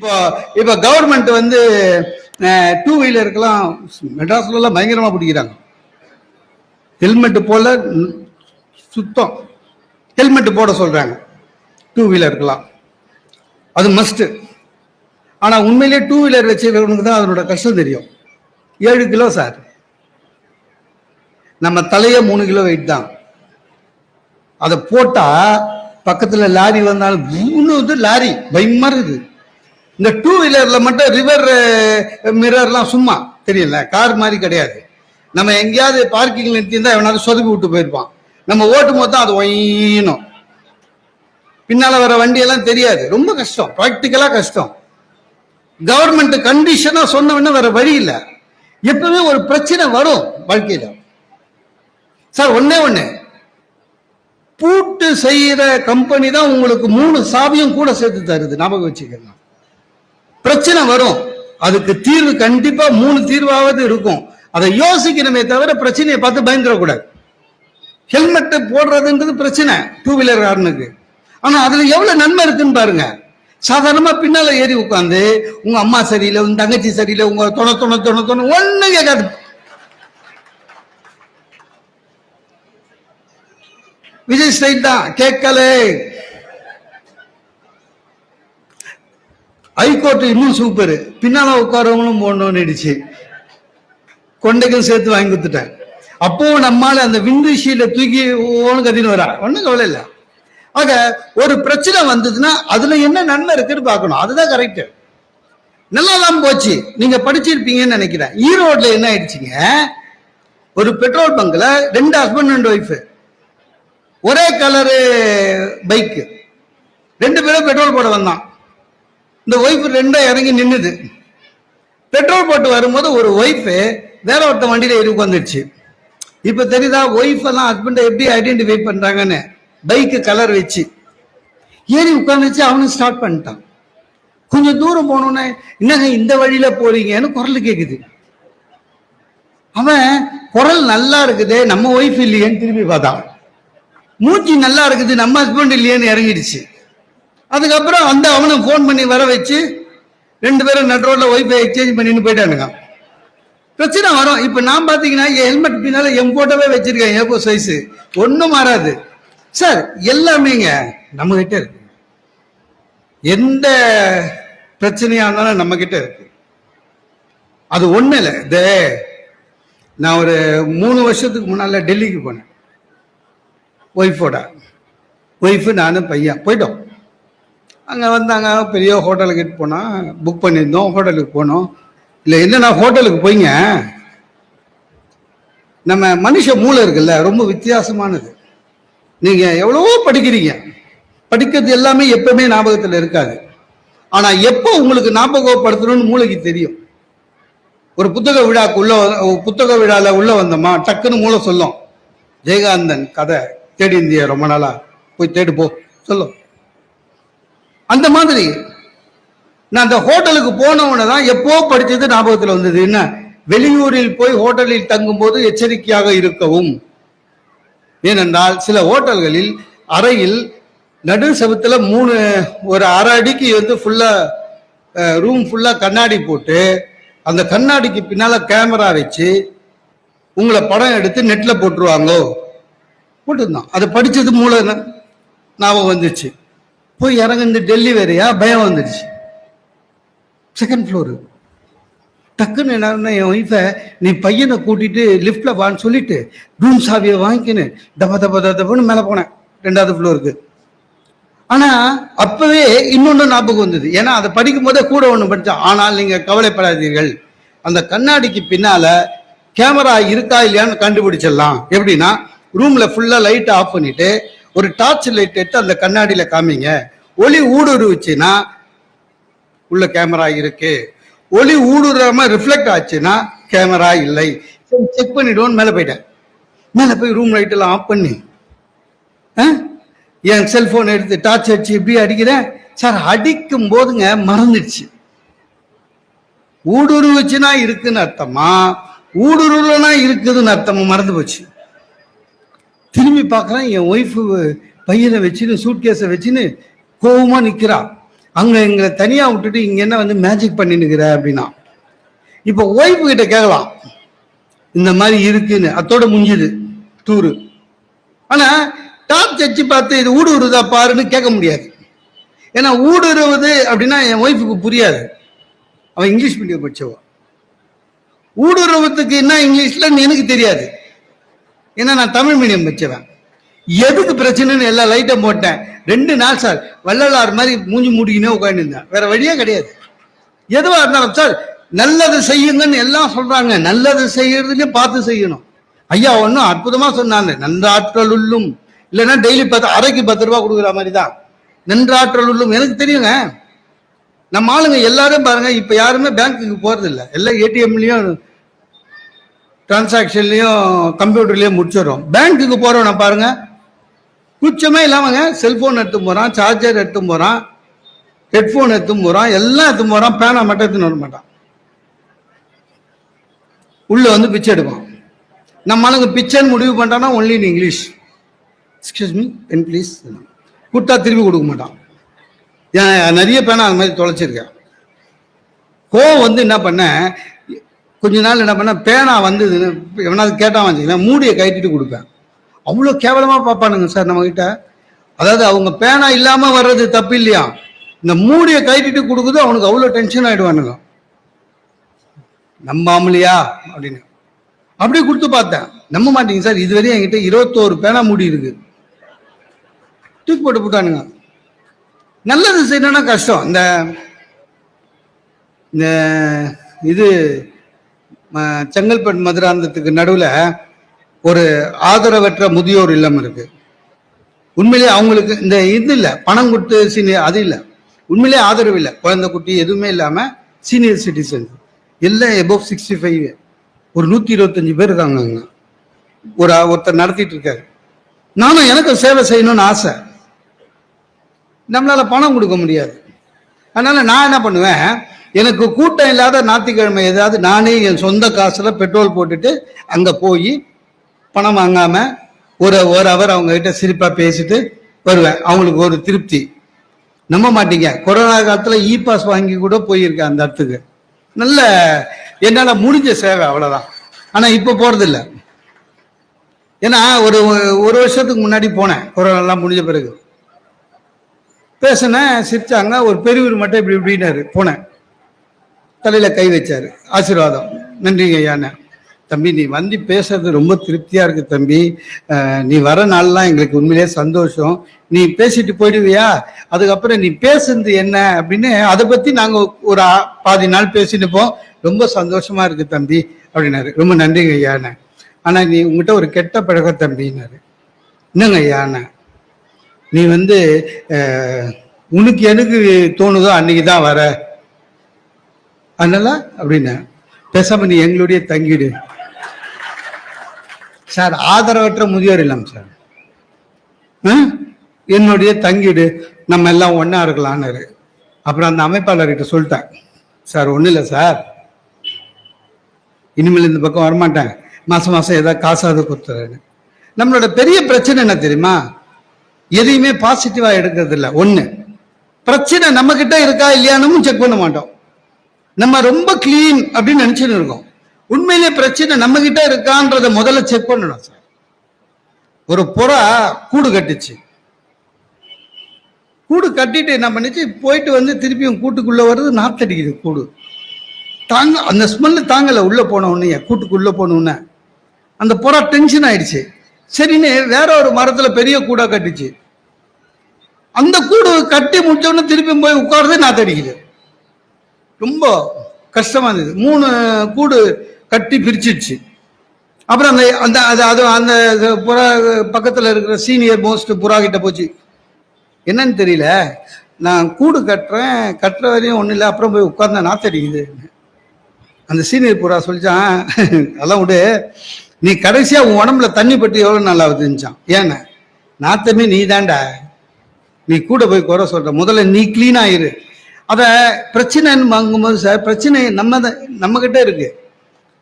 இப்போ கவர்மெண்ட் வந்து டூ வீலருக்கெல்லாம் மெட்ராஸ்ல பயங்கரமா பிடிக்கிறாங்க. ஹெல்மெட் போல சுத்தம் ஹெல்மெட் போட சொல்றாங்க டூ வீலருக்கெல்லாம். அது மஸ்ட். ஆனா உண்மையிலேயே டூ வீலர் வச்சிருக்கிறவனுக்கு தான் அதனோட கஷ்டம் தெரியும். 7 கிலோ சார், நம்ம தலையே 3 கிலோ வெயிட் தான். அதை போட்டா பக்கத்துல லாரி வந்தாலும் லாரி பயமா இருக்குது. இந்த டூ வீலர்ல மட்டும் ரிவர் மிரர்லாம் சும்மா தெரியல, கார் மாதிரி கிடையாது. நம்ம எங்கேயாவது பார்க்கிங் நிறுத்தியிருந்தா எவனாவது சொதப்பி விட்டு போயிருப்பான். நம்ம ஓட்டும் போது தான் அது ஒயினும், பின்னால வர வண்டி எல்லாம் தெரியாது. ரொம்ப கஷ்டம், ப்ராக்டிக்கலா கஷ்டம். கவர்மெண்ட் கண்டிஷனா சொன்ன வேற வழி இல்லை. எப்பவுமே ஒரு பிரச்சனை வரும் வாழ்க்கையில சார். ஒண்ணு பூட்டு செய்யற கம்பெனி தான் உங்களுக்கு 3 சாவியும் கூட சேர்த்து தருது. ஞாபகம் வச்சுக்கலாம். பிரச்சனை வரும், அதுக்கு தீர்வு கண்டிப்பா 3 தீர்வாவது இருக்கும். அதை யோசிக்கணுமே தவிர பிரச்சனையை பார்த்து பயந்துடக்கூடாது. ஹெல்மெட் போடுறதுன்றது பிரச்சனை டூ வீலர் காரனுக்கு. ஆனா அதுல எவ்வளவு நன்மை இருக்குன்னு பாருங்க. சாதாரணமா பின்னால ஏறி உட்காந்து உங்க அம்மா சரியில்லை, உங்க தங்கச்சி சரியில்லை, உங்க தொண ஒண்ணு கேட்காது. விஜய் ஸ்டைல் தான், கேட்கல. ஹைகோர்ட் இன்னும் சூப்பர். பின்னால உட்காரவங்களும் போடணும்னு நினைச்சு கொண்டைக்கும் சேர்த்து வாங்கி கொடுத்துட்டேன். அப்போ நம்மால அந்த விண்டு ஷீல்ட தூக்கி கத்தின்னு வரா, ஒன்னும் கவலை இல்லை. ஆக ஒரு பிரச்சனை வந்ததுன்னா அதுல என்ன நன்மை இருக்குன்னு பார்க்கணும். அதுதான் கரெக்ட். நல்லாதான் போச்சு. நீங்க படிச்சிருப்பீங்கன்னு நினைக்கிறேன். ஈரோட்ல என்ன ஆயிடுச்சுங்க, ஒரு பெட்ரோல் பங்க்ல 2 ஹஸ்பண்ட் அண்ட் ஒய்ஃப், ஒரே கலரு பைக்கு, 2 பேரும் பெட்ரோல் போட வந்தான். இந்த ஒய்ஃப் 2 இறங்கி நின்னுது. பெட்ரோல் போட்டு வரும்போது ஒரு ஒய்ஃப் வேற ஒருத்த வண்டியில ஏறி உட்காந்துருச்சு. இப்ப தெரியுதா ஒய்ஃப் எல்லாம் ஹஸ்பண்டை எப்படி ஐடென்டிஃபை பண்றாங்கன்னு? பைக்கு கலர் வச்சு ஏறி உட்காந்துச்சு. அவனும் ஸ்டார்ட் பண்ணிட்டான். கொஞ்சம் தூரம் போனோன்னே என்னங்க இந்த வழியில போறீங்கன்னு குரல் கேக்குது. அவன் குரல் நல்லா இருக்குது, நம்ம ஒய்ஃப் இல்லையேன்னு திரும்பி பார்த்தான். மூச்சு நல்லா இருக்குது, நம்ம ஹஸ்பண்ட் இல்லையேன்னு இறங்கிடுச்சு. அதுக்கப்புறம் அவனும் போன் பண்ணி வர வச்சு 2 பேரும் நட் ரோட்ல ஒய்ஃபை எக்ஸ்சேஞ்ச் பண்ணின்னு போயிட்டானுங்க. பிரச்சனை வரும். இப்ப நான் பாத்தீங்கன்னா ஹெல்மெட் பின்னால என் போட்டோவே வச்சிருக்கேன், ஏப்போ சைஸ் ஒன்னும் மாறாது சார். எல்லாமேங்க நம்ம கிட்ட இருக்கு. எந்த பிரச்சனையா இருந்தாலும் நம்ம கிட்ட இருக்கு. அது ஒண்ணு இல்லை. நான் ஒரு 3 வருஷத்துக்கு முன்னால டெல்லிக்கு போனேன். ஒய்ஃபு நானும் பையன் போயிட்டோம். அங்கே வந்தாங்க. பெரிய ஹோட்டலுக்கு போனால் புக் பண்ணியிருந்தோம். ஹோட்டலுக்கு போனோம். இல்லை என்னன்னா ஹோட்டலுக்கு போய்ங்க, நம்ம மனுஷ மூளை இருக்குல்ல, ரொம்ப வித்தியாசமானது. நீங்கள் எவ்வளவோ படிக்கிறீங்க, படிக்கிறது எல்லாமே எப்பவுமே ஞாபகத்தில் இருக்காது. ஆனால் எப்போ உங்களுக்கு ஞாபகப்படுத்தணும்னு மூளைக்கு தெரியும். ஒரு புத்தக விழாவில் உள்ள வந்தோமா டக்குன்னு மூளை சொல்லும், ஜெயகாந்தன் கதை தேடி இந்தியா ரொம்ப நாளா போய் தேடு போ சொல்லும். அந்த மாதிரி நான் அந்த ஹோட்டலுக்கு போனவன தான் எப்போ படிச்சது ஞாபகத்தில் வந்தது. என்ன, வெளியூரில் போய் ஹோட்டலில் தங்கும் போது எச்சரிக்கையாக இருக்கவும். ஏனென்றால் சில ஹோட்டல்களில் அறையில் நடு செவத்துல 3 ஒரு அரை அடிக்கு ஃபுல்லா ரூம் ஃபுல்லா கண்ணாடி போட்டு அந்த கண்ணாடிக்கு பின்னால கேமரா வச்சு உங்களை படம் எடுத்து நெட்ல போட்டுருவாங்க. போட்டுருந்தான். அதை படிச்சது மூளை ஞாபகம் வந்துச்சு. போய் இறங்குந்து டெல்லி வேறையா பயம் வந்துடுச்சு. Second floor. டக்குன்னு என்ன, என் ஒய்ஃபை நீ பையனை கூட்டிட்டு லிஃப்ட்ல வான்னு சொல்லிட்டு ரூம் சாவியை வாங்கிக்கின்னு தப்பன்னு மேலே போனேன் 2வது ஃப்ளோருக்கு. ஆனா அப்பவே இன்னொன்னு ஞாபகம் வந்தது. ஏன்னா அதை படிக்கும் போதே கூட ஒண்ணு படித்தேன். ஆனால் நீங்க கவலைப்படாதீர்கள், அந்த கண்ணாடிக்கு பின்னால கேமரா இருக்கா இல்லையான்னு கண்டுபிடிச்சிடலாம். எப்படின்னா ரூம்ல ஃபுல்லா லைட் ஆஃப் பண்ணிட்டு ஒரு டார்ச் லைட் எடுத்து அந்த கண்ணாடியில காமிங்க. ஒளி ஊடுருவுச்சுன்னா உள்ள கேமரா இருக்கு, ஒளி ஊடுருவாம ரிஃப்ளெக்ட் ஆச்சுன்னா கேமரா இல்லை. செக் பண்ணிடுவோம். மேலே போயிட்டேன். மேலே போய் ரூம் லைட் எல்லாம் ஆஃப் பண்ணி என் செல்போன் எடுத்து டார்ச் அடிச்சு எப்படி அடிக்கிறேன் சார். அடிக்கும் போதுங்க மறந்துடுச்சு. ஊடுருவுச்சுன்னா இருக்குன்னு அர்த்தமா, ஊடுருவனா இருக்குதுன்னு அர்த்தமா மறந்து போச்சு. திரும்பி பார்க்குறேன், என் ஒய்ஃபு பையனை வச்சுன்னு சூட்கேஸை வச்சுன்னு கோவமா நிற்கிறா. அங்க எங்களை தனியா விட்டுட்டு இங்க என்ன வந்து மேஜிக் பண்ணினுக்கிற அப்படின்னா. இப்போ ஒய்ஃபு கிட்ட கேட்கலாம் இந்த மாதிரி இருக்குன்னு, அத்தோட முடிஞ்சுது டூரு. ஆனா டாப் வச்சு பார்த்து இது ஊடுருவதா பாருன்னு கேட்க முடியாது. ஏன்னா ஊடுருவது அப்படின்னா என் ஒய்ஃபுக்கு புரியாது, அவன் இங்கிலீஷ் மீடியம் படிச்சவன். ஊடுருவத்துக்கு என்ன இங்கிலீஷ்ல எனக்கு தெரியாது, ஏன்னா நான் தமிழ் மீடியம் படிச்சவன். எதுக்கு பிரச்சனைன்னு எல்லா லைட்டும் போட்டேன். 2 நாள் சார் வள்ளலார் மாதிரி மூஞ்சி மூடிக்கினே உட்காந்துருந்தேன், வேற வழியே கிடையாது. எதுவா இருந்தாலும் சார் நல்லது செய்யுங்கன்னு எல்லாம் சொல்றாங்க, நல்லது செய்யறதுலயே பார்த்து செய்யணும். ஐயா ஒன்னும் அற்புதமா சொன்னாங்க, நன்றாற்றல் உள்ளும், இல்லைன்னா டெய்லி அரைக்கு 10 ரூபா கொடுக்குற மாதிரி தான் நன்றாற்றல் உள்ளும். எனக்கு தெரியுங்க, நம்ம ஆளுங்க எல்லாரும் பாருங்க இப்ப யாருமே பேங்க்குக்கு போறது இல்லை, எல்லாம் ஏடிஎம்லயும் டிரான்சாக்ஷன்லயும் கம்ப்யூட்டர்லயும் முடிச்சிடும். பேங்க்குக்கு போறவன பாருங்க கூச்சமே இல்லாமங்க செல்போன் எடுத்து போறான், சார்ஜர் எடுத்து போறான், ஹெட்போன் எடுத்து போறான், எல்லாம் எடுத்து போறான், பேனா மட்டும் எடுத்துன்னு வர மாட்டான். உள்ள வந்து பிச்சை எடுப்பான். நம்ம ஆளுங்க பிச்சைன்னு முடிவு பண்ணிட்டான்னா only in English, excuse me pen please, கூட்டா திருப்பி கொடுக்க மாட்டான். நிறைய பேனா அது மாதிரி தொலைச்சிருக்கேன். கோவம் வந்து என்ன பண்ண, கொஞ்ச நாள் என்ன பண்ண, பேனா வந்ததுன்னு எவனாவது கேட்டான் வச்சுக்கல, மூடியை கட்டிட்டு கொடுப்பேன். அவ்வளோ கேவலமா பார்ப்பானுங்க சார் நம்ம கிட்ட. அதாவது அவங்க பேனா இல்லாம வர்றது தப்பு இல்லையா, இந்த மூடியை கட்டிட்டு கொடுக்குது அவனுக்கு அவ்வளோ டென்ஷன் ஆயிடுவானுங்க. நம்பாமலையா அப்படின்னு அப்படியே கொடுத்து பார்த்தேன், நம்ப மாட்டீங்க சார், இதுவரையும் என்கிட்ட 21 பேனா மூடி இருக்கு, தூக்கி போட்டு போட்டானுங்க. நல்லது செய்யணும்னா கஷ்டம். இந்த இது செங்கல்பட்டு மதுராந்தத்துக்கு நடுவில் ஒரு ஆதரவற்ற முதியோர் இல்லம் இருக்கு. உண்மையிலே அவங்களுக்கு இந்த இது இல்லை, பணம் கொடுத்து சீனியர் அது இல்லை, உண்மையிலே ஆதரவு இல்லை, குழந்தை குட்டி எதுவுமே இல்லாம சீனியர் சிட்டிசன் எல்லாம் எபோவ் 65, ஒரு 125 பேர் இருக்காங்க அங்க. ஒருத்தர் நடத்திட்டு இருக்காரு. நானும் எனக்கு சேவை செய்யணும்னு ஆசை, நம்மளால பணம் கொடுக்க முடியாது. அதனால நான் என்ன பண்ணுவேன், எனக்கு கூட்டம் இல்லாத ஞாயிற்றுக்கிழமை ஏதாவது நானே என் சொந்த காசுல பெட்ரோல் போட்டுட்டு அங்க போய் பணம் வாங்காம ஒரு அவர் அவங்க கிட்ட சிரிப்பா பேசிட்டு வருவேன். அவங்களுக்கு ஒரு திருப்தி. நம்ப மாட்டீங்க, கொரோனா காலத்துல இ பாஸ் வாங்கி கூட போயிருக்கேன் அந்த இடத்துக்கு. நல்ல என்னால முடிஞ்ச சேவை, அவ்வளவுதான். ஆனா இப்ப போறது இல்லை. ஏன்னா ஒரு வருஷத்துக்கு முன்னாடி போனேன், கொரோனா எல்லாம் முடிஞ்ச பிறகு பேசினேன், சிரிச்சாங்க. ஒரு பெரியவர் மட்டும் இப்படி இப்படின்னாரு, போனேன், தலையில கை வச்சாரு, ஆசீர்வாதம், நன்றிங்க ஐயான்னு. தம்பி நீ வந்து பேசுறது ரொம்ப திருப்தியா இருக்கு தம்பி, நீ வர நாள்லாம் எங்களுக்கு உண்மையிலேயே சந்தோஷம், நீ பேசிட்டு போயிடுவியா, அதுக்கப்புறம் நீ பேசுறது என்ன அப்படின்னு அதை பத்தி நாங்க ஒரு பாதி நாள் பேசிட்டு போம், ரொம்ப சந்தோஷமா இருக்கு தம்பி அப்படின்னாரு. ரொம்ப நன்றிங்க ஐயான்னு. ஆனா நீ உங்ககிட்ட ஒரு கெட்ட பழக்கம் தம்பின்னாரு. என்னங்க ஐயான்னு, நீ வந்து உனக்கு எனக்கு தோணுதோ அன்னைக்குதான் வர, அதனால அப்படின்னா பேசாம நீ எங்களுடைய தங்கிடு சார். ஆதரவற்ற முதியோர் இல்லம் சார், என்னுடைய தங்கிடு, நம்ம எல்லாம் ஒன்னா இருக்கலான்னு. அப்புறம் அந்த அமைப்பாளர்கிட்ட சொல்லிட்டேன், சார் ஒன்றும் இல்லை சார், இனிமேல் இந்த பக்கம் வரமாட்டேன், மாசம் மாசம் ஏதாவது காசாவது கொடுத்துறேன்னு. நம்மளோட பெரிய பிரச்சனை என்ன தெரியுமா, எதையுமே பாசிட்டிவா எடுக்கிறது இல்லை. ஒண்ணு பிரச்சனை நம்ம கிட்ட இருக்கா இல்லையானும் செக் பண்ண மாட்டோம், நம்ம ரொம்ப கிளீன் அப்படின்னு நினைச்சுன்னு இருக்கோம். உண்மையிலே பிரச்சனை நம்ம கிட்ட இருக்கான்றத முதல்ல செக் பண்ணணும் சார். ஒரு புறா கூடு கட்டுச்சு, கூடு கட்டிட்டு என்ன பண்ணிச்சு, போயிட்டு வந்து திருப்பியும் கூட்டுக்குள்ள வருது, நாத்தடிக்குது கூடு, தாங்க அந்த ஸ்மெல்லு தாங்கல. உள்ள போன உடனே, கூட்டுக்குள்ள போன உடனே அந்த புறா டென்ஷன் ஆயிடுச்சு. சரின்னு வேற ஒரு மரத்துல பெரிய கூடா கட்டுச்சு. அந்த கூடு கட்டி முடிச்சோடனே திருப்பியும் போய் உட்கார்றது, நாத்தடிக்குது. ரொம்ப கஷ்டமா இருந்தது. 3 கூடு கட்டி பிரிச்சிடுச்சு. அப்புறம் அந்த அந்த அந்த புறா பக்கத்துல இருக்கிற சீனியர் மோஸ்ட் புறா கிட்ட போச்சு, என்னன்னு தெரியல, நான் கூடு கட்டுறேன், கட்டுற வரையும் ஒன்றும் இல்லை, அப்புறம் போய் உட்கார்ந்தா நாத்தடிக்குது. அந்த சீனியர் புறா சொல்லிச்சான், அதெல்லாம் விடு, நீ கடைசியா உன் உடம்புல தண்ணி பட்டு எவ்வளவு நல்லா வந்துச்சான். ஏன்னா நாத்தமே நீ தாண்டா, நீ கூட போய் குறை சொல்ற, முதல்ல நீ கிளீன் ஆயிரு. அத பிரச்சனைன்னு வாங்கும்போது சார், பிரச்சனை நம்ம கிட்ட இருக்கு,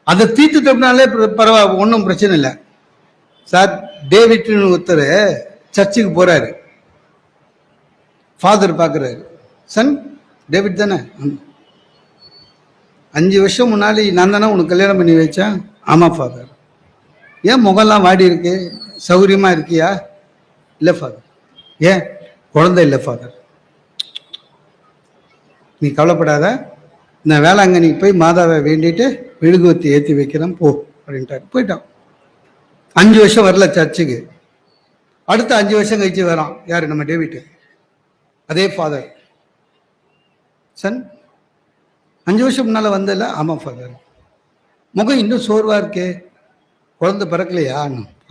அதை தீர்த்துட்டோம்னாலே பரவாயில்ல, ஒன்றும் பிரச்சனை இல்லை சார். டேவிட்னு ஒருத்தர் சர்ச்சுக்கு போறாரு, ஃபாதர் பாக்குறாரு, சன் டேவிட் தானே? 5 வருஷம் முன்னாடி நான் தானே உனக்கு கல்யாணம் பண்ணி வச்சேன். ஆமா ஃபாதர். ஏன் முகம்லாம் வாடி இருக்கு? சௌகரியமா இருக்கியா? இல்லை ஃபாதர். ஏன்? குழந்தை இல்லை ஃபாதர். நீ கவலைப்படாத, நான் வேளாங்கண்ணிக்கு போய் மாதாவை வேண்டிட்டு மெழுகுவத்தி ஏற்றி வைக்கிறேன் போ அப்படின்ட்டாரு. போயிட்டான். 5 வருஷம் வரல சர்ச்சுக்கு. அடுத்த 5 வருஷம் கழிச்சு வரான். யாரு? நம்ம டேவிட். அதே ஃபாதர். சன் 5 வருஷம் முன்னால வந்தல? ஆமா ஃபாதர். முகம் இன்னும் சோர்வா இருக்கே, குழந்தை பிறக்கலையா?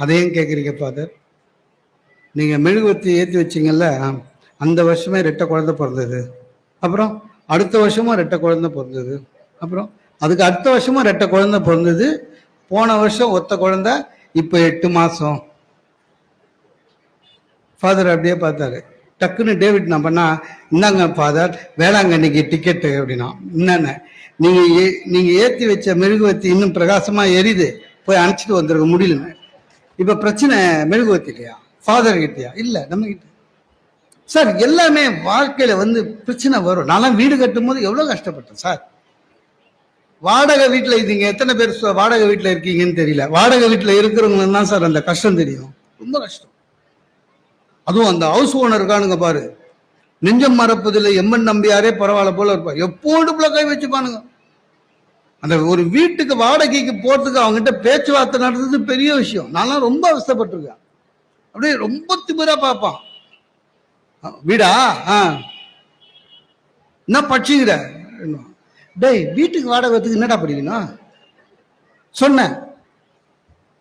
அதையும் கேட்குறீங்க ஃபாதர். நீங்க மெழுகுவத்தி ஏற்றி வச்சிங்கல்ல, அந்த வருஷமே 2 குழந்தை பிறந்தது. அப்புறம் அடுத்த வருஷமும் 2 குழந்தை பிறந்தது. அப்புறம் அதுக்கு அடுத்த வருஷமும் 2 குழந்தை பிறந்தது. போன வருஷம் ஒத்த குழந்தை, இப்போ 8 மாசம். ஃபாதர் அப்படியே பார்த்தாரு. டக்குன்னு டேவிட் நான் பண்ணா, இந்தாங்க ஃபாதர் வேளாங்கண்ணிக்கு டிக்கெட்டு அப்படின்னா. என்னென்ன நீங்க ஏற்றி வச்ச மெழுகுவத்தி இன்னும் பிரகாசமா எரியுது, போய் அணைச்சிட்டு வந்துருக்க முடியலன்னு. இப்ப பிரச்சனை மெழுகுவத்தி இல்லையா, ஃபாதர் கிட்டயா? இல்ல, நம்ம கிட்ட. சார் எல்லாமே வாழ்க்கையில பிரச்சனை வரும். நான்லாம் வீடு கட்டும் போது எவ்வளவு கஷ்டப்பட்டேன் சார். வாடகை வீட்டுல நீங்க எத்தனை பேர் வாடகை வீட்டுல இருக்கீங்கன்னு தெரியல. வாடகை வீட்டுல இருக்கிறவங்க தான் சார் அந்த கஷ்டம் தெரியும். ரொம்ப கஷ்டம். அதுவும் அந்த ஹவுஸ் ஓனர் இருக்கானுங்க பாரு, நெஞ்சம் மறப்பதில்லை எம்மன் நம்பியாரே பரவாயில்ல போல இருப்பா. எப்போடு கை வச்சுப்பானுங்க. அந்த ஒரு வீட்டுக்கு வாடகைக்கு போறதுக்கு அவங்ககிட்ட பேச்சுவார்த்தை நடத்துறது பெரிய விஷயம். நான்லாம் ரொம்ப அவஸ்தைப்பட்டிருக்கேன். அப்படியே ரொம்ப திமிரா பார்ப்பான். வீடா? என்ன படிச்சுக்கிற? டேய், வீட்டுக்கு வாடகை என்னடா படிக்கணும் சொன்னேன்.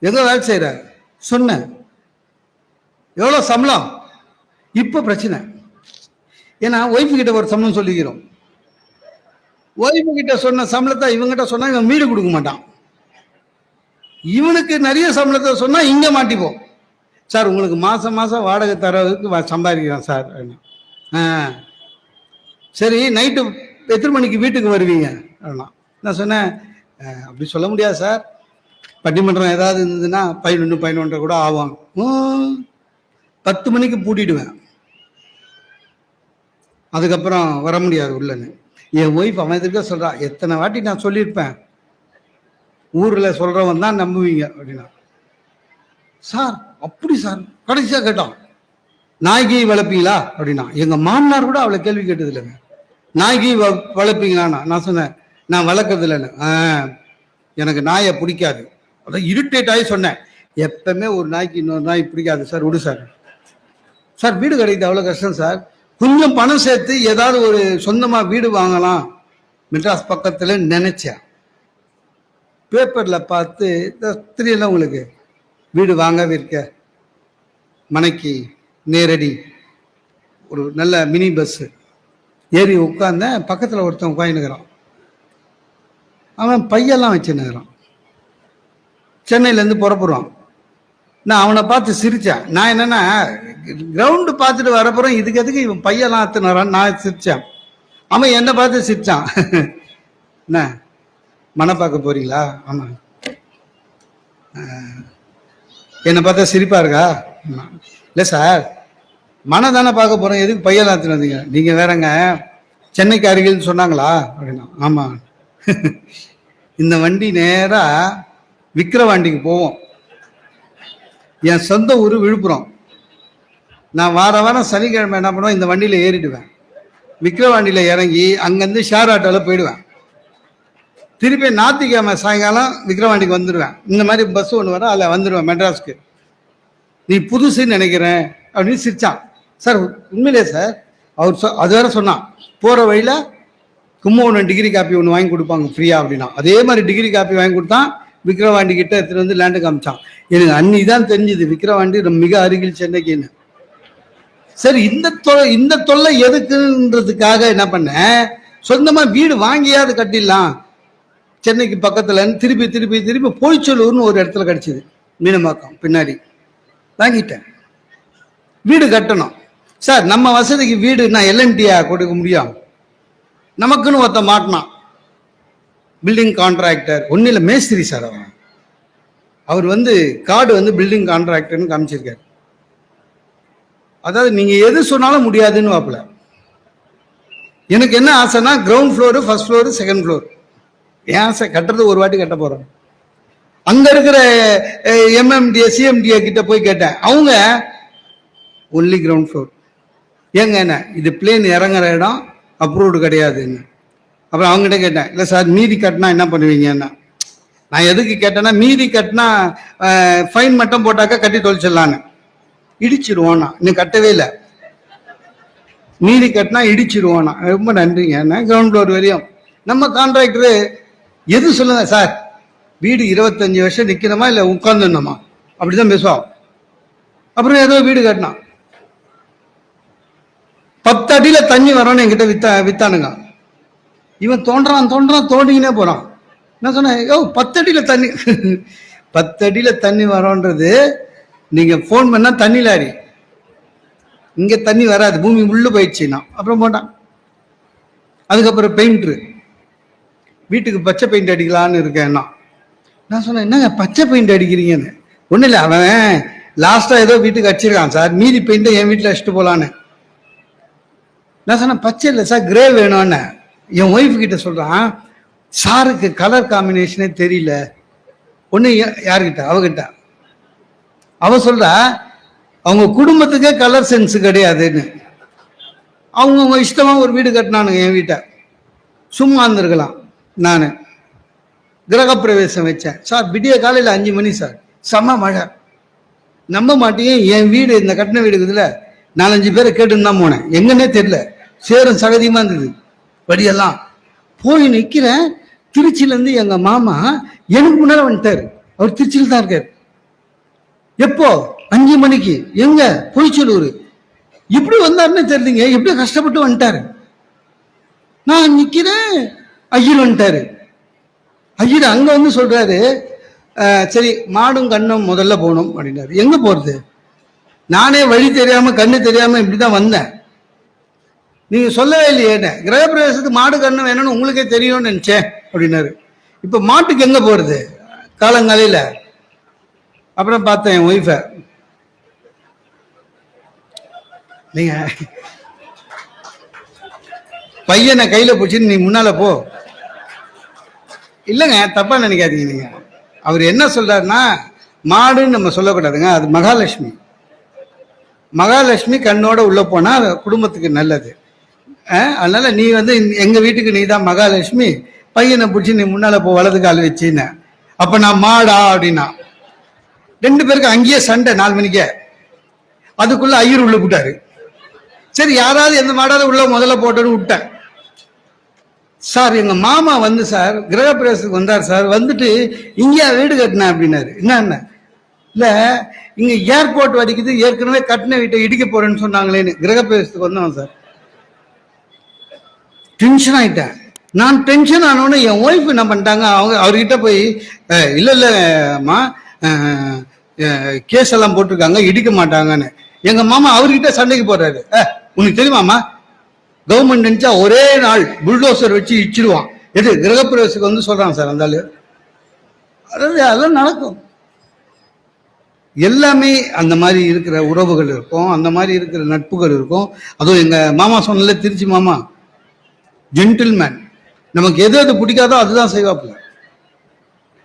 எங்க வேலை செய்யற சொன்னேன். எவ்வளவு சம்பளம்? இப்ப பிரச்சனை. ஏன்னா ஒய்ஃபு கிட்ட ஒரு சம்பளம் சொல்லிக்கிறோம். ஒய்ஃபு கிட்ட சொன்ன சம்பளத்தை இவங்கிட்ட சொன்னா இவன் வீடு கொடுக்க மாட்டான். இவனுக்கு நிறைய சம்பளத்தை சொன்னா இங்க மாட்டிப்போம். சார் உங்களுக்கு மாசம் மாசம் வாடகை தரதுக்கு சம்பாதிக்கிறேன் சார். சரி, நைட்டு எத்தனை மணிக்கு வீட்டுக்கு வருவீங்க? நான் சொன்னேன், அப்படி சொல்ல முடியாது சார், பட்டிமன்றம் ஏதாவது இருந்ததுன்னா 11 கூட ஆகும். 10 மணிக்கு பூட்டிடுவேன், அதுக்கப்புறம் வர முடியாது உள்ளன்னு. என் ஒய்ஃப் அவன் எதிர்க்க சொல்றா, எத்தனை வாட்டி நான் சொல்லியிருப்பேன், ஊர்ல சொல்றவன் தான் நம்புவீங்க அப்படின்னா. சார் அப்படி சார். கடைசியா கேட்டான், நாய்கி வளர்ப்பீங்களா அப்படின்னா. எங்க மாமனார் கூட அவளை கேள்வி கேட்டது இல்லைங்க. நாய்கி வளர்ப்பீங்களான்னா. நான் சொன்னேன், நான் வளர்க்கறது இல்லைன்னு. எனக்கு நாயை பிடிக்காது. அதான் இரிட்டேட் ஆகி சொன்னேன், எப்பவுமே ஒரு நாய்க்கு இன்னொரு நாய் பிடிக்காது சார், விடு சார். சார் வீடு கிடைக்குது அவ்வளோ கஷ்டம் சார். கொஞ்சம் பணம் சேர்த்து ஏதாவது ஒரு சொந்தமா வீடு வாங்கலாம் மெட்ராஸ் பக்கத்துல நினைச்சேன். பேப்பர்ல பார்த்து தெரியல உங்களுக்கு, வீடு வாங்கவே இருக்க, மனைக்கு நேரடி ஒரு நல்ல மினி பஸ் ஏறி உட்கார்ந்த. பக்கத்தில் ஒருத்தன் உட்காந்துக்கிறான். அவன் பையெல்லாம் வச்சுன்னுக்கிறான். சென்னையிலேருந்து புறப்படுவான். நான் அவனை பார்த்து சிரித்தேன். நான் என்னன்னா, கிரவுண்டு பார்த்துட்டு வரப்புறம் இதுக்கு எதுக்கு இவன் பையெல்லாம் அத்துனாரான்னு நான் சிரித்தேன். அவன் என்னை பார்த்து சிரிச்சான். என்ன மனை பார்க்க போறீங்களா? ஆமாம். என்னை பார்த்தா சிரிப்பா இருக்கா? இல்லை சார், மனை தானே பார்க்க போறோம், எதுக்கு பையெல்லாம் எடுத்துன்னு வந்தீங்க? நீங்க வேறங்க சென்னைக்கு அருகில்னு சொன்னாங்களா அப்படின்னா. ஆமா. இந்த வண்டி நேரா விக்கிரவாண்டிக்கு போவோம். என் சொந்த ஊர் விழுப்புரம். நான் வாரம் சனிக்கிழமை என்ன பண்ணுவேன், இந்த வண்டியில ஏறிடுவேன். விக்கிரவாண்டியில இறங்கி அங்கேருந்து ஷேர் ஆட்டோவில் போயிடுவேன். திருப்பி ஞாயிற்றுக்கிழமை சாயங்காலம் விக்கிரவாண்டிக்கு வந்துடுவேன். இந்த மாதிரி பஸ் ஒன்று வர அதில் வந்துடுவேன் மெட்ராஸ்க்கு. நீ புதுசுன்னு நினைக்கிறேன் அப்படின்னு சிரிச்சான். சார் உண்மையிலே சார், அவர் அது வேற சொன்னான், போகிற வழியில் கும்பகோணம் டிகிரி காப்பி ஒன்று வாங்கி கொடுப்பாங்க ஃப்ரீயா அப்படின்னா. அதே மாதிரி டிகிரி காப்பி வாங்கி கொடுத்தான். விக்கிரவாண்டி கிட்ட எடுத்துட்டு வந்து லேண்டு காமிச்சான். எனக்கு அன்னைக்கு தான் தெரிஞ்சுது விக்கிரவாண்டி மிக அருகில் சென்னைக்குன்னு. சரி, இந்த தொல்லை எதுக்குன்றதுக்காக என்ன பண்ணேன், சொந்தமா வீடு வாங்கியாவது கட்டிடலாம் சென்னைக்கு பக்கத்துல. திருப்பி திருப்பி திருப்பி போய்ச்சலூர்னு ஒரு இடத்துல கிடைச்சிது, மீனம்பாக்கம் பின்னாடி. வாங்கிட்டேன். வீடு கட்டணும் சார். நம்ம வசதிக்கு வீடு நான் எல்என்டியா கொடுக்க முடியும். நமக்குன்னு ஒருத்த மாட்டினான், பில்டிங் கான்ட்ராக்டர். ஒன்னும் இல்லை, மேஸ்திரி சார். அவர் கார்டு பில்டிங் கான்ட்ராக்டர்னு காமிச்சிருக்காரு. அதாவது நீங்க எது சொன்னாலும் முடியாதுன்னு வாப்பல. எனக்கு என்ன ஆசைன்னா ground floor, first floor, second floor. ஏன் ஆசை? கட்டுறது ஒரு வாட்டி கட்ட போறோம். அங்க இருக்கிற எம்எம்டிஏ சிஎம்டிஏ கிட்ட போய் கேட்டேன். அவங்க ஒன்லி கிரவுண்ட் ஃப்ளோர். ஏங்க என்ன இது பிளேன் இறங்குற இடம், அப்ரூவ்டு கிடையாதுன்னு. அப்புறம் அவங்ககிட்ட கேட்டேன், இல்லை சார் மீதி கட்டினா என்ன பண்ணுவீங்கன்னா, நான் எதுக்கு கேட்டேன்னா மீதி கட்டினா ஃபைன் மட்டும் போட்டாக்கா கட்டி தொலைச்சிடலான்னு. இடிச்சிருவோன்னா இன்னும் கட்டவே இல்லை. மீதி கட்டினா இடிச்சிருவோன்னா. ரொம்ப நன்றிங்க. கிரவுண்ட் ஃப்ளோர் வரையும் நம்ம கான்ட்ராக்டரு எது சொல்லுங்க சார், வீடு 25 வருஷம் நிற்கணுமா இல்லை உட்காந்துடணுமா, அப்படிதான் பேசுவோம். அப்புறம் ஏதோ வீடு கட்டினான், 10 அடியில தண்ணி வரோன்னு என்கிட்ட வித்தானுங்க. இவன் தோன்றான் தோண்டிக்கினே போறான். என்ன சொன்ன, 10 அடியில தண்ணி 10 அடியில தண்ணி வரோன்றது நீங்க போன் பண்ணா தண்ணி லாரி, இங்க தண்ணி வராது, பூமி உள்ள போயிடுச்சுன்னா. அப்புறம் போட்டான். அதுக்கப்புறம் பெயிண்டரு, வீட்டுக்கு பச்சை பெயிண்ட் அடிக்கலான்னு இருக்கேன்னா. நான் சொன்னேன், என்னங்க பச்சை பெயிண்ட் அடிக்கிறீங்கன்னு. ஒன்றும் இல்லை, அவன் லாஸ்டா ஏதோ வீட்டுக்கு அடிச்சிருக்கான் சார், மீதி பெயிண்ட்டை என் வீட்டில் அடிச்சுட்டு போலான்னு. நான் சொன்னேன், பச்சை இல்லை சார் கிரே வேணும்னு. என் ஒய்ஃப் கிட்ட சொல்றான், சாருக்கு கலர் காம்பினேஷனே தெரியல. ஒன்று யாருக்கிட்ட, அவகிட்ட. அவ சொல்ற அவங்க குடும்பத்துக்கே கலர் சென்ஸ் கிடையாதுன்னு. அவங்க இஷ்டமா ஒரு வீடு கட்டினானுங்க என் வீட்டை. சும்மா இருந்திருக்கலாம். நான் கிரகப்பிரவேசம் வச்சேன் சார், விடிய காலையில் 5 மணி சார், செம்ம மழை. நம்ப மாட்டேங்க, என் வீடு இந்த கட்டின வீடு இருக்குதுல, 4-5 பேரை கேட்டுன்னு தான் போனேன். எங்கன்னே தெரியல, சேரும் சகதியமா இருந்தது படியெல்லாம். போய் நிற்கிறேன். திருச்சியிலேருந்து எங்க மாமா எனக்கு முன்னால வந்துட்டாரு. அவர் திருச்சியில் தான் இருக்காரு. எப்போ? 5 மணிக்கு. எங்க? பொய்ச்சலூர். எப்படி வந்தாருன்னு தெரியலீங்க, எப்படி கஷ்டப்பட்டு வந்துட்டாரு. நான் நிக்கிறேன், ஐயர் வந்துட்டாரு. ஐயர் அங்க வந்து சொல்றாரு, சரி மாடும் கண்ணும் முதல்ல போகணும் அப்படின்னாரு. எங்க போறது? நானே வழி தெரியாம கண்ணு தெரியாம இப்படிதான் வந்தேன். நீங்க சொல்லவே இல்லையே, கிரகப்பிரவேசத்துக்கு மாடு கண்ணு வேணும்னு உங்களுக்கே தெரியும்னு நினைச்சேன் அப்படின்னாரு. இப்ப மாட்டுக்கு எங்க போறது காலங்காலையில? அப்புறம் பார்த்தேன் என் ஒய்ஃப, நீங்க பையனை கையில பிடிச்சின்னு நீ முன்னால போ. இல்லைங்க, தப்பா நினைக்காதீங்க. நீங்க அவர் என்ன சொல்றாருன்னா, மாடுன்னு நம்ம சொல்லக்கூடாதுங்க, அது மகாலட்சுமி. மகாலட்சுமி கண்ணோட உள்ள போனா குடும்பத்துக்கு நல்லது. அதனால நீ வந்து எங்க வீட்டுக்கு நீ தான் மகாலட்சுமி, பையனை பிடிச்சி நீ முன்னால போ வலது கால் வச்சுன்னு. அப்ப நான் மாடா அப்படின்னா 2 பேருக்கு அங்கேயே சண்டை 4 மணிக்கே. அதுக்குள்ள ஐயர் உள்ள போட்டாரு. சரி யாராவது எந்த மாடாவது உள்ள முதல்ல போட்டோன்னு விட்டேன். சார் எங்க மாமா வந்து சார் கிரகப்பிரவேசத்துக்கு வந்தார் சார், வந்துட்டு இங்கேயா வீடு கட்டின அப்படின்னாரு. என்ன இல்ல இங்க ஏர்போர்ட் வரைக்குது, ஏற்கனவே கட்டின வீட்டை இடிக்க போறேன்னு சொன்னாங்களேன்னு. கிரகப்பிரவேசத்துக்கு வந்தோம் சார். டென்ஷன் ஆயிட்டேன். நான் டென்ஷன் ஆனோன்னு என் ஒய்ஃப் என்ன பண்ணிட்டாங்க, அவங்க அவர்கிட்ட போய் இல்ல இல்லம்மா கேஸ் எல்லாம் போட்டிருக்காங்க, இடிக்க மாட்டாங்கன்னு. எங்க மாமா அவர்கிட்ட சண்டைக்கு போறாரு. உனக்கு தெரியுமாமா, கவர்மெண்ட் நினைச்சா ஒரே நாள் புல்டோசர் வச்சு இடிச்சிடுவான். எது கிரகப்பிரவேசத்துக்கு வந்து சொல்றான் சார் அந்த ஆளு. அதாவது அதெல்லாம் நடக்கும். எல்லாமே அந்த மாதிரி இருக்கிற உறவுகள் இருக்கும், அந்த மாதிரி இருக்கிற நட்புகள் இருக்கும். அதுவும் எங்க மாமா சொன்னல, திருச்சி மாமா ஜென்டில்மேன். நமக்கு எது எது பிடிக்காதோ அதுதான் செய்வாப்புல.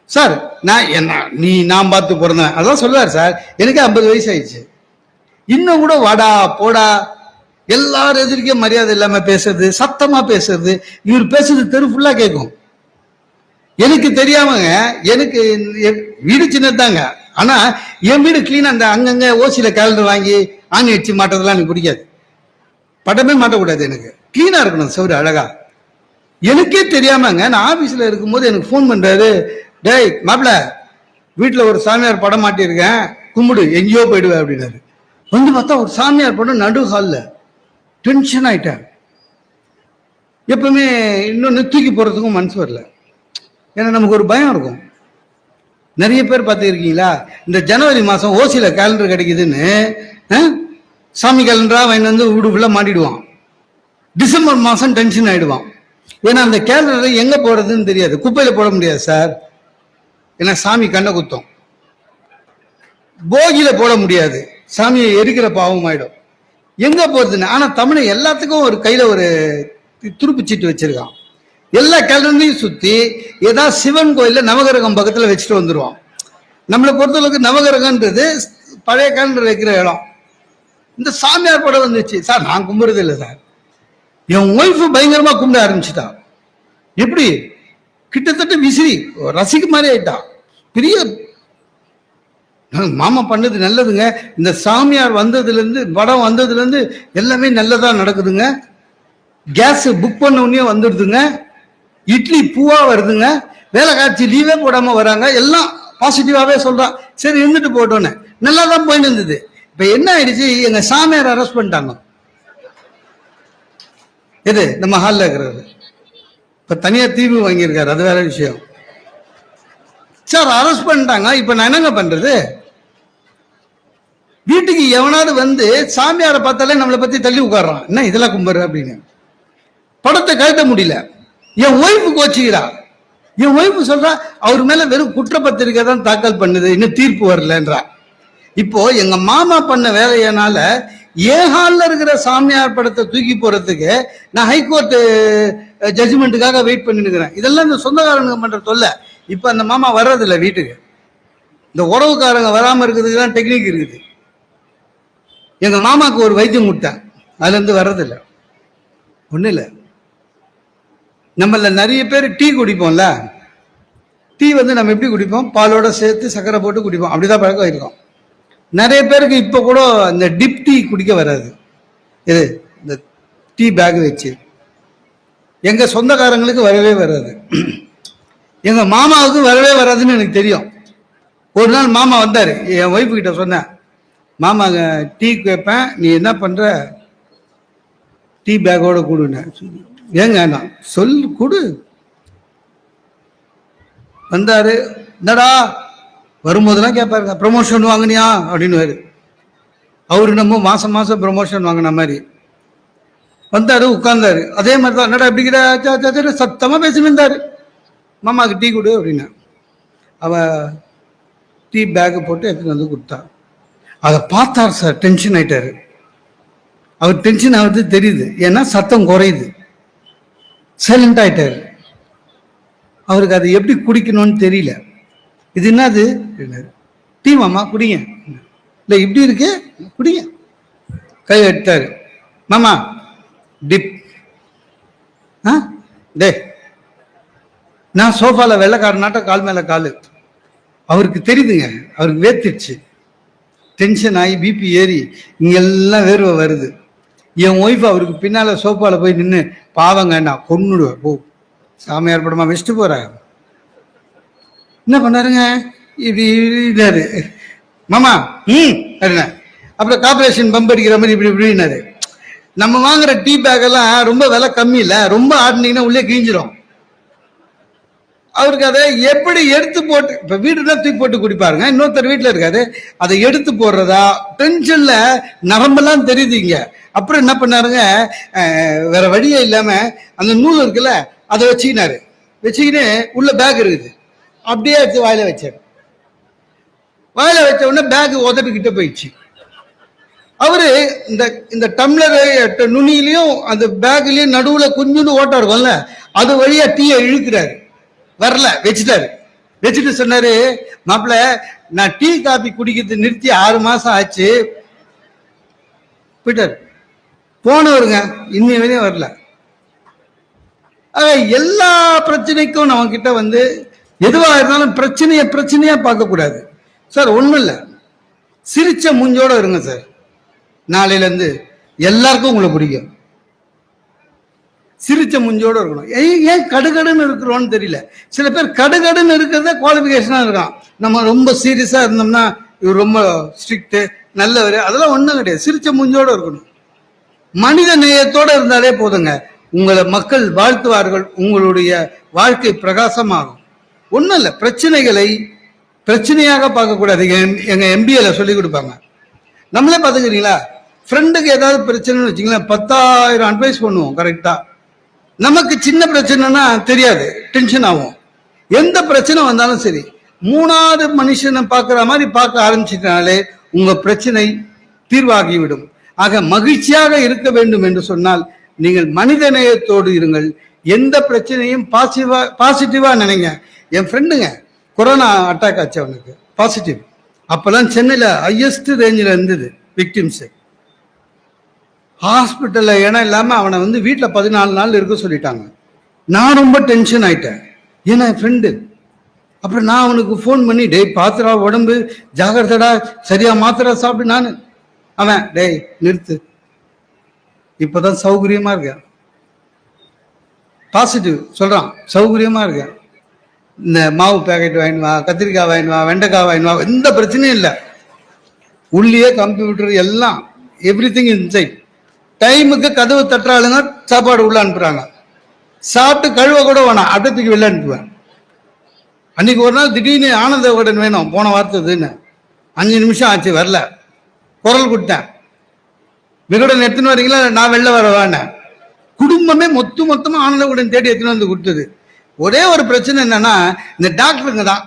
சார் நான் பார்த்து பிறந்தேன் அதான் சொல்லுவார் சார். எனக்கு 50 வயசு ஆயிடுச்சு. இன்னும் கூட வாடா போடா எல்லாரும் எதிர்க்க மரியாதை இல்லாம பேசுறது, சத்தமா பேசுறது. இவர் பேசுறது தெரு ஃபுல்லா கேட்கும். எனக்கு தெரியாமங்க, எனக்கு வீடு சின்னதாங்க, ஆனா என் வீடு கிளீனா அந்த அங்கங்க ஓசியில கேலண்டர் வாங்கி ஆணி வச்சு மாட்டதெல்லாம் எனக்கு பிடிக்காது. படமே மாட்டக்கூடாது, எனக்கு கிளீனா இருக்கணும் சவுரு அழகா. எனக்கே தெரியாமங்க நான் ஆபீஸ்ல இருக்கும்போது எனக்கு போன் பண்றாரு, டேய் மாப்பிள்ள வீட்டுல ஒரு சாமியார் படம் மாட்டியிருக்கேன், கும்பிடு எங்கேயோ போயிடுவேன் அப்படின்னாரு. வந்து பார்த்தா ஒரு சாமியார் படம் நடு ஹால்ல. டென்ஷன் ஆயிட்டேன். எப்பவுமே இன்னொன்னு தூக்கி போறதுக்கும் மனசு வரல. ஏன்னா நமக்கு ஒரு பயம் இருக்கும். நிறைய பேர் பார்த்துருக்கீங்களா, இந்த ஜனவரி மாசம் ஓசியில கேலண்டர் கிடைக்குதுன்னு சாமி கேலண்டரா வாங்கி வந்து வீடுக்குள்ள மாட்டிடுவான். டிசம்பர் மாசம் டென்ஷன் ஆயிடுவான். ஏன்னா அந்த கேலண்டர் எங்க போறதுன்னு தெரியாது. குப்பையில போட முடியாது சார், ஏன்னா சாமி கண்ணை குத்தம். போகியில போட முடியாது, சாமியை எரிக்கிற பாவம் ஆயிடும். எங்க போறதுன்னு. ஆனா தமிழ் எல்லாத்துக்கும் ஒரு கையில ஒரு துருப்பிச்சிட்டு வச்சிருக்கான். எல்லா கேலண்டரையும் சுத்தி ஏதாவது சிவன் கோயில்ல நவகிரகம் பக்கத்துல வச்சுட்டு வந்துருவான். நம்மளை பொறுத்தளவுக்கு நவகிரகன்றது பழைய கேலண்டர் வைக்கிற இடம். இந்த சாமியார் படம் வந்துச்சு சார், நான் கும்பிடுறது இல்லை சார். என் ஒய்ஃபு பயங்கரமா கும்பிட ஆரம்பிச்சுட்டா. எப்படி கிட்டத்தட்ட விசிறி ரசிக்க மாதிரி ஆயிட்டா. பெரிய மாமா பண்ணது நல்லதுங்க. இந்த சாமியார் வந்ததுல இருந்து படம் வந்ததுல இருந்து எல்லாமே நல்லதா நடக்குதுங்க. கேஸ் புக் பண்ண உடனே வந்துடுதுங்க. இட்லி பூவா வருதுங்க. வேலை காட்சி லீவே போடாம வராங்க. எல்லாம் பாசிட்டிவாவே சொல்றான். சரி இருந்துட்டு போட்டோன்னு நல்லா தான் போயிட்டு இருந்தது. இப்ப என்ன ஆயிடுச்சு, எங்க சாமியார் அரெஸ்ட் பண்ணிட்டாங்க. எது நம்ம ஹாலில் இருக்கிறது. இப்ப தனியா தீர்வு வாங்கியிருக்காரு, அது வேற விஷயம். சார் அரெஸ்ட் பண்ணிட்டாங்க. இப்ப நான் என்னங்க பண்றது? வீட்டுக்கு எவனாவது வந்து சாமியாரை பார்த்தாலே நம்மளை பத்தி தள்ளி உட்கார்றான். என்ன இதெல்லாம் கும்புற அப்படின்னு. படத்தை கழட்ட முடியல. என் ஒய்ஃபு கோச்சுக்கிறா. என் ஒய்ஃபு சொல்றா அவர் மேல வெறும் குற்றப்பத்திரிக்கை தான் தாக்கல் பண்ணுது, இன்னும் தீர்ப்பு வரலன்றா. இப்போ எங்க மாமா பண்ண வேலையனால ஏன் ஹாலில் இருக்கிற சாமியார் படத்தை தூக்கி போறதுக்கு நான் ஹைகோர்ட் ஜட்ஜ்மெண்ட்டுக்காக வெயிட் பண்ணிருக்கிறேன். இதெல்லாம் இந்த சொந்தக்காரங்க பண்ற தொல்லை. இப்ப அந்த மாமா வர்றதில்ல வீட்டுக்கு. இந்த உறவுக்காரங்க வராம இருக்கிறதுக்கு தான் டெக்னிக் இருக்குது. எங்க மாமாவுக்கு ஒரு வைத்தியம் கொடுத்தேன், அதுல இருந்து வர்றதில்லை. ஒன்றும் இல்லை, நம்மள நிறைய பேர் டீ குடிப்போம்ல. டீ வந்து நம்ம எப்படி குடிப்போம்? பாலோட சேர்த்து சர்க்கரை போட்டு குடிப்போம். அப்படிதான் பழக்கம் இருக்கும். நிறைய பேருக்கு இப்ப கூட இந்த டிப் டீ குடிக்க வராது. இது இந்த டீ பேக் வச்சு எங்க சொந்தக்காரங்களுக்கு வரவே வராது. எங்க மாமாவுக்கு வரவே வராதுன்னு எனக்கு தெரியும். ஒரு நாள் மாமா வந்தாரு, என் ஒய்ஃபு கிட்ட சொன்னேன், மாமா டீ கேட்பேன், நீ என்ன பண்ற, டீ பேக்கோட கொடுன்னு. ஏங்க நான் கொடு. வந்தாரு, என்னடா வரும்போதெல்லாம் கேட்பாருங்க, ப்ரமோஷன் வாங்கினியா அப்படின்னு. அவரு நம்ம மாசம் மாசம் ப்ரமோஷன் வாங்கின மாதிரி வந்தாரு, உட்கார்ந்தாரு. அதே மாதிரி தான், என்னடா எப்படி சத்தமா பேசிட்டு இருந்தாரு. மாமாவுக்கு டீ கொடு அப்படின்னு. அவ டீ பேக்கு போட்டு எடுத்துட்டு வந்து கொடுத்தா. அதை பார்த்தார் சார், டென்ஷன் ஆயிட்டாரு. அவர் டென்ஷன் ஆகுது தெரியுது, ஏன்னா சத்தம் குறையுது. சைலண்ட் ஆயிட்டாரு. அவருக்கு அதை எப்படி குடிக்கணும்னு தெரியல. இது என்னது? டீ மாமா குடிங்க. இல்லை இப்படி இருக்கு, குடிங்க. கை எடுத்தாரு. மாமா டிப். டே, நான் சோஃபால வெள்ளைக்காரனாட்ட கால் மேல காலு. அவருக்கு தெரியுதுங்க, அவருக்கு வேர்த்திடுச்சு. டென்ஷன் ஆகி பிபி ஏறி இங்கெல்லாம் வேர்வை வருது. என் ஒய்ஃப் அவருக்கு பின்னால சோஃபால போய் நின்று, பாவங்க நான் கொன்னுடுவேன், போ சாமியார் படமா வச்சுட்டு போறேன். என்ன பண்ணாருங்க, இப்படி மாமா அப்படின்னா. அப்புறம் கார்பரேஷன் பம்ப் அடிக்கிற மாதிரி இப்படி இப்படின்னாரு. நம்ம வாங்குற டீ பேக் எல்லாம் ரொம்ப விலை கம்மி இல்ல, ரொம்ப ஆடினீங்கன்னா உள்ளே கிழிஞ்சிரும். அவருக்கு அதை எப்படி எடுத்து போட்டு, இப்ப வீடுனா தூக்கி போட்டு குடிப்பாருங்க, இன்னொருத்தர் வீட்டுல இருக்காரு, அதை எடுத்து போடுறதா டென்ஷன்ல நரம்பெல்லாம் தெரியுதுங்க. அப்புறம் என்ன பண்ணாருங்க, வேற வழியே இல்லாம அந்த நூல் இருக்குல்ல அதை வச்சுக்கின்னு உள்ள பேக் இருக்குது, அப்படியே எடுத்து வாயில வச்சாரு. வாயில வச்ச உடனே பேக் உதட்டுக்கிட்ட போயிடுச்சு. அவரு இந்த டம்ளர் நுனியிலையும் அந்த பேக்லயும் நடுவுல கொஞ்சோண்டு ஓட்டம் இருக்கும்ல, அது வழியா டீயை இழுக்கிறாரு. வரல, வச்சுட்டு சொன்னாரு, மாப்பிள்ள நான் டீ காபி குடிக்கிறது நிறுத்தி 6 மாசம் ஆச்சு. போயிட்டாரு. போனவருங்க இன்னும் வரையும் வரல. எல்லா பிரச்சனைக்கும் நம்ம கிட்ட வந்து எதுவா இருந்தாலும் பிரச்சனையா பார்க்க கூடாது சார். ஒண்ணும் இல்ல, சிரிச்ச மூஞ்சோட இருங்க சார். நாளையில இருந்து எல்லாருக்கும் உங்களை பிடிக்கும். சிரிச்ச மூஞ்சோட இருக்கணும். ஏன் கடுகடுன்னு இருக்கிறோன்னு தெரியல. சில பேர் கடுகடுன்னு இருக்கிறத குவாலிபிகேஷனா இருக்கான். நம்ம ரொம்ப சீரியஸா இருந்தோம்னா இவர் ரொம்ப ஸ்ட்ரிக்ட் நல்லவர், அதெல்லாம் ஒண்ணும் கிடையாது. சிரிச்ச மூஞ்சோட இருக்கணும். மனித நேயத்தோட இருந்தாலே போதுங்க, உங்களை மக்கள் வாழ்த்துவார்கள், உங்களுடைய வாழ்க்கை பிரகாசமாகும். ஒன்றும் இல்லை, பிரச்சனைகளை பிரச்சனையாக பார்க்கக்கூடாது. எங்க MBAல சொல்லி கொடுப்பாங்க. நம்மளே பார்த்துக்கிறீங்களா, ஃப்ரெண்டுக்கு ஏதாவது பிரச்சனைன்னு வச்சுங்களேன், 10,000 அட்வைஸ் பண்ணுவோம் கரெக்டா. நமக்கு சின்ன பிரச்சனைனா தெரியாது, டென்ஷன் ஆகும். எந்த பிரச்சனை வந்தாலும் சரி, 3வது மனுஷனை பார்க்குற மாதிரி பார்க்க ஆரம்பிச்சிட்டனாலே உங்க பிரச்சனை தீர்வாகிவிடும். ஆக மகிழ்ச்சியாக இருக்க வேண்டும் என்று சொன்னால் நீங்கள் மனித நேயத்தோடு இருங்கள். எந்த பிரச்சனையும் பாசிட்டிவா நினைங்க. என் ஃப்ரெண்டுங்க கொரோனா அட்டாக் ஆச்சு, அவனுக்கு பாசிட்டிவ். அப்பெல்லாம் சென்னையில் ஹையஸ்ட் ரேஞ்சில் இருந்தது விக்டிம்ஸ். ஹாஸ்பிட்டல்ல இடம் இல்லாமல் அவனை வந்து வீட்டில் 14 நாள் இருக்க சொல்லிட்டாங்க. நான் ரொம்ப டென்ஷன் ஆயிட்டேன், ஏன்னா என் ஃப்ரெண்டு. அப்புறம் நான் அவனுக்கு ஃபோன் பண்ணி, டேய் பாத்திரா, உடம்பு ஜாகிரதடா, சரியா மாத்திரை சாப்பிட்டு. நான் அவன், டேய் நிறுத்து, இப்பதான் சௌகரியமா இருக்க, பாசிட்டிவ் சொல்றான், சௌகரியமா இருக்க, இந்த மாவு பேக்கெட் வாங்கினுவா, கத்திரிக்காய் வாங்கினுவா, வெண்டைக்காய் வாங்கினுவா, எந்த பிரச்சனையும் இல்லை. உள்ளே கம்ப்யூட்டர் எல்லாம், எவ்ரி திங் இன்சைட். டைமுக்கு கதவு தட்டுறாளுங்க, சாப்பாடு உள்ள அனுப்புறாங்க. சாப்பிட்டு கழுவ கூட வேணாம், அட்டத்துக்கு வெளில அனுப்புவேன். அன்னைக்கு ஒரு நாள் திடீர்னு ஆனந்த உடன் வேணும், போன வார்த்தைன்னு 5 நிமிஷம் ஆச்சு, வரல. குரல் கொடுத்தேன், விகடன் எடுத்துன்னு வரீங்களா, நான் வெளில வரவான்னு. குடும்பமே மொத்தமா ஆனந்த உடன் தேடி எடுத்துன்னு வந்து கொடுத்தது. ஒரே ஒரு பிரச்சனை என்னன்னா, இந்த டாக்டருங்க தான்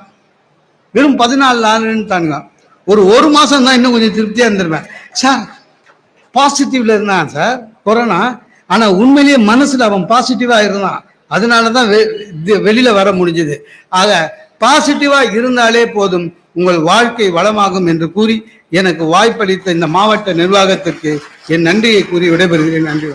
வெறும் 14 நாள்னு தானுங்க. ஒரு மாசம் தான் இன்னும் கொஞ்சம் திருப்தியா இருந்திருப்பேன். சார் பாசிட்டிவ்ல இருந்தான் சார் கொரோனா, ஆனா உண்மையிலேயே மனசுல அவன் பாசிட்டிவா இருந்தான். அதனாலதான் வெளியில வர முடிஞ்சது. ஆக பாசிட்டிவா இருந்தாலே போதும், உங்கள் வாழ்க்கை வளமாகும் என்று கூறி எனக்கு வாய்ப்பளித்த இந்த மாவட்ட நிர்வாகத்திற்கு என் நன்றியை கூறி விடைபெறுகிறேன். நன்றி.